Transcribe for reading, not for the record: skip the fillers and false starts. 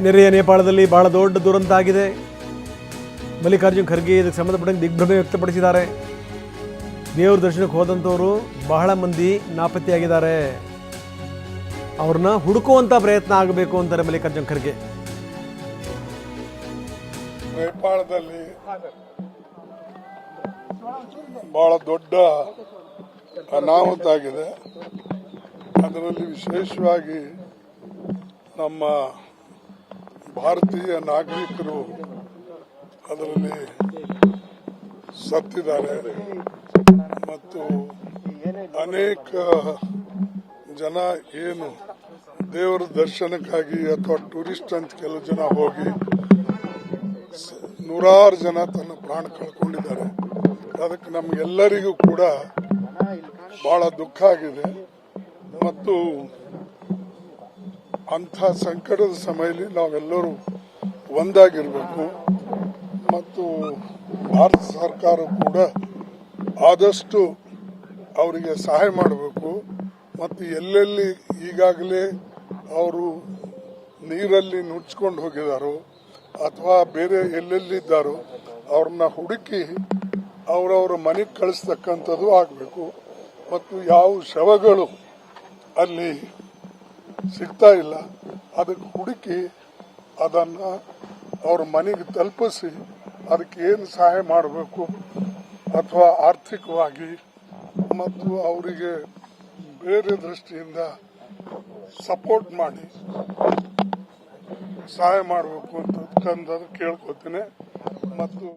ನೆರೆಯ ನೇಪಾಳದಲ್ಲಿ ಬಹಳ ದೊಡ್ಡ ದುರಂತ ಆಗಿದೆ. ಮಲ್ಲಿಕಾರ್ಜುನ್ ಖರ್ಗೆ ಇದಕ್ಕೆ ಸಂಬಂಧಪಟ್ಟಂತೆ ದಿಗ್ಭ್ರಮೆ ವ್ಯಕ್ತಪಡಿಸಿದ್ದಾರೆ. ದೇವ್ರ ದರ್ಶನಕ್ಕೆ ಹೋದಂಥವರು ಬಹಳ ಮಂದಿ ನಾಪತ್ತೆಯಾಗಿದ್ದಾರೆ. ಅವ್ರನ್ನ ಹುಡುಕುವಂಥ ಪ್ರಯತ್ನ ಆಗಬೇಕು ಅಂತಾರೆ ಮಲ್ಲಿಕಾರ್ಜುನ್ ಖರ್ಗೆ. ನೇಪಾಳದಲ್ಲಿ ಬಹಳ ದೊಡ್ಡ ಅನಾಹುತ ಆಗಿದೆ. ಅದರಲ್ಲಿ ವಿಶೇಷವಾಗಿ ನಮ್ಮ ಭಾರತೀಯ ನಾಗರಿಕರು ಅದರಲ್ಲಿ ಸತ್ತಿದ್ದಾರೆ ಮತ್ತು ಅನೇಕ ಜನ ಏನು ದೇವರ ದರ್ಶನಕ್ಕಾಗಿ ಅಥವಾ ಟೂರಿಸ್ಟ್ ಅಂತ ಕೆಲವು ಜನ ಹೋಗಿ ನೂರಾರು ಜನ ತನ್ನ ಪ್ರಾಣ ಕಳ್ಕೊಂಡಿದ್ದಾರೆ. ಅದಕ್ಕೆ ನಮಗೆಲ್ಲರಿಗೂ ಕೂಡ ಬಹಳ ದುಃಖ ಆಗಿದೆ ಮತ್ತು ಅಂಥ ಸಂಕಟದ ಸಮಯದಲ್ಲಿ ನಾವೆಲ್ಲರೂ ಒಂದಾಗಿರಬೇಕು ಮತ್ತು ಭಾರತ ಸರ್ಕಾರ ಕೂಡ ಆದಷ್ಟು ಅವರಿಗೆ ಸಹಾಯ ಮಾಡಬೇಕು ಮತ್ತು ಎಲ್ಲೆಲ್ಲಿ ಈಗಾಗಲೇ ಅವರು ನೀರಲ್ಲಿ ನುಡ್ಸ್ಕೊಂಡು ಹೋಗಿದ್ದಾರೋ ಅಥವಾ ಬೇರೆ ಎಲ್ಲೆಲ್ಲಿದ್ದಾರೋ ಅವ್ರನ್ನ ಹುಡುಕಿ ಅವರವರ ಮನೆಗೆ ಕಳಿಸ್ತಕ್ಕಂಥದ್ದು ಆಗಬೇಕು ಮತ್ತು ಯಾವ ಶವಗಳು ಅಲ್ಲಿ ಸಿಗ್ತಾ ಇಲ್ಲ ಅದಕ್ಕೆ ಹುಡುಕಿ ಅದನ್ನು ಅವ್ರ ಮನೆಗೆ ತಲುಪಿಸಿ ಅದಕ್ಕೆ ಏನು ಸಹಾಯ ಮಾಡಬೇಕು ಅಥವಾ ಆರ್ಥಿಕವಾಗಿ ಮತ್ತು ಅವರಿಗೆ ಬೇರೆ ದೃಷ್ಟಿಯಿಂದ ಸಪೋರ್ಟ್ ಮಾಡಿ ಸಹಾಯ ಮಾಡಬೇಕು ಅಂತ ಕೇಳ್ಕೊತೀನಿ ಮತ್ತು